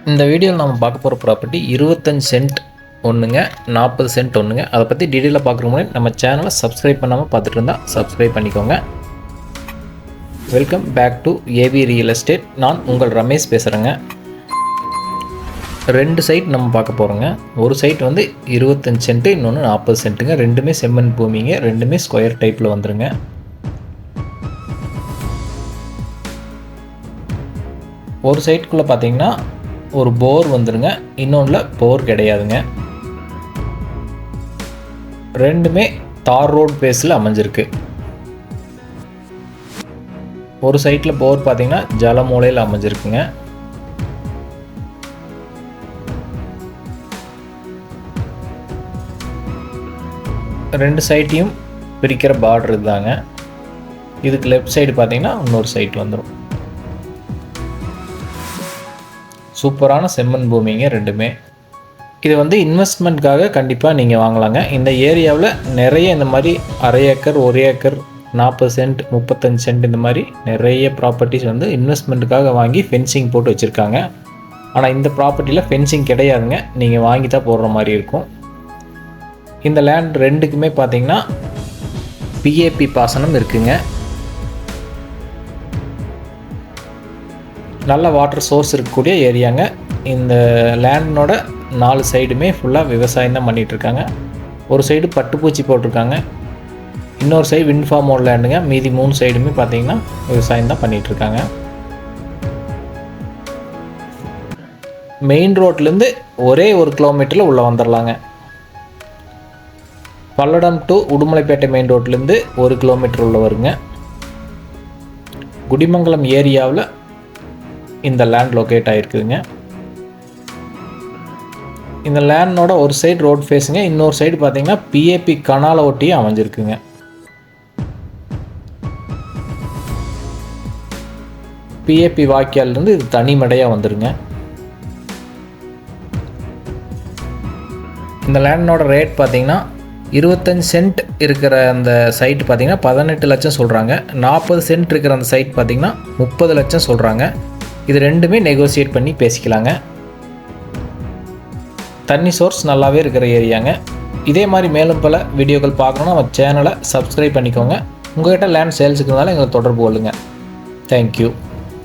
இந்த வீடியோவில் நம்ம பார்க்க போகிற ப்ராப்பர்ட்டி 25 சென்ட் ஒன்றுங்க, 40 சென்ட் ஒன்றுங்க. அதை பற்றி டீட்டெயிலாக பார்க்குற முன்னாடி நம்ம சேனலை சப்ஸ்கிரைப் பண்ணாமல் பார்த்துட்டு இருந்தால் சப்ஸ்கிரைப் பண்ணிக்கோங்க. Welcome back to AV real estate. நான் உங்கள் ரமேஷ் பேசுகிறேங்க. 2 சைட் நம்ம பார்க்க போகிறோங்க. ஒரு சைட் வந்து 25 சென்ட்டு, இன்னொன்று 40 சென்ட்டுங்க. ரெண்டுமே செம்மண் பூமிங்க, ரெண்டுமே ஸ்கொயர் டைப்பில் வந்துருங்க. ஒரு சைட்டுக்குள்ளே பார்த்தீங்கன்னா ஒரு போர் வந்துருங்க, இன்னொன்றில் போர் கிடையாதுங்க. ரெண்டுமே தார் ரோட் பேஸில் அமைஞ்சிருக்கு. ஒரு சைட்டில் போர் பார்த்தீங்கன்னா ஜலமூலையில் அமைஞ்சிருக்குங்க. ரெண்டு சைட்டையும் பிரிக்கிற பார்டர் இதுதாங்க. இதுக்கு லெஃப்ட் சைடு பார்த்தீங்கன்னா இன்னொரு சைட் வந்துடும். சூப்பரான செம்மண் பூமிங்க ரெண்டுமே. இது வந்து இன்வெஸ்ட்மெண்ட்காக கண்டிப்பாக நீங்கள் வாங்கலாங்க. இந்த ஏரியாவில் நிறைய இந்த மாதிரி அரை ஏக்கர், 1 ஏக்கர், 40 சென்ட், 35 சென்ட் இந்த மாதிரி நிறைய ப்ராப்பர்ட்டிஸ் வந்து இன்வெஸ்ட்மெண்ட்டுக்காக வாங்கி ஃபென்சிங் போட்டு வச்சுருக்காங்க. ஆனால் இந்த ப்ராப்பர்ட்டியில் ஃபென்சிங் கிடையாதுங்க, நீங்கள் வாங்கி தான் போடுற மாதிரி இருக்கும். இந்த லேண்ட் ரெண்டுக்குமே பார்த்தீங்கன்னா பிஏபி பாசனம் இருக்குங்க. நல்ல வாட்டர் சோர்ஸ் இருக்கக்கூடிய ஏரியாங்க. இந்த லேண்டனோட 4 சைடுமே ஃபுல்லாக விவசாயம் தான் பண்ணிகிட்ருக்காங்க. ஒரு சைடு பட்டுப்பூச்சி போட்டிருக்காங்க, இன்னொரு சைடு விண்ட் ஃபார்ம் ஓட லேண்டுங்க. மீதி 3 சைடுமே பார்த்தீங்கன்னா விவசாயம் தான் பண்ணிகிட்ருக்காங்க. மெயின் ரோட்லேருந்து ஒரே 1 கிலோமீட்டரில் உள்ளே வந்துடலாங்க. பல்லடம் டு உடுமலைப்பேட்டை மெயின் ரோட்லேருந்து 1 கிலோமீட்டர் உள்ள வருங்க. குடிமங்கலம் ஏரியாவில் இந்த லேண்ட் லொக்கேட் ஆகிருக்குதுங்க. இந்த லேண்டோட ஒரு சைடு ரோட் ஃபேஸுங்க, இன்னொரு சைடு பார்த்தீங்கன்னா பிஏபி கனாலை ஒட்டியே அமைஞ்சிருக்குங்க. பிஏபி வாய்க்காலிருந்து இது தனி மடையாக வந்துருங்க. இந்த லேண்டோட ரேட் பார்த்தீங்கன்னா 25 சென்ட் இருக்கிற அந்த சைட் பார்த்தீங்கன்னா 18 லட்சம் சொல்கிறாங்க. 40 சென்ட் இருக்கிற அந்த சைட் பார்த்தீங்கன்னா 30 லட்சம் சொல்கிறாங்க. இது ரெண்டுமே நெகோசியேட் பண்ணி பேசிக்கலாங்க. தண்ணி சோர்ஸ் நல்லாவே இருக்கிற ஏரியாங்க. இதே மாதிரி மேலும் பல வீடியோக்கள் பார்க்கணுன்னா நம்ம சேனலை சப்ஸ்கிரைப் பண்ணிக்கோங்க. உங்கள்கிட்ட லேண்ட் சேல்ஸுக்கு இருந்தாலும் எங்களை தொடர்பு கொள்ளுங்கள். தேங்க்யூ.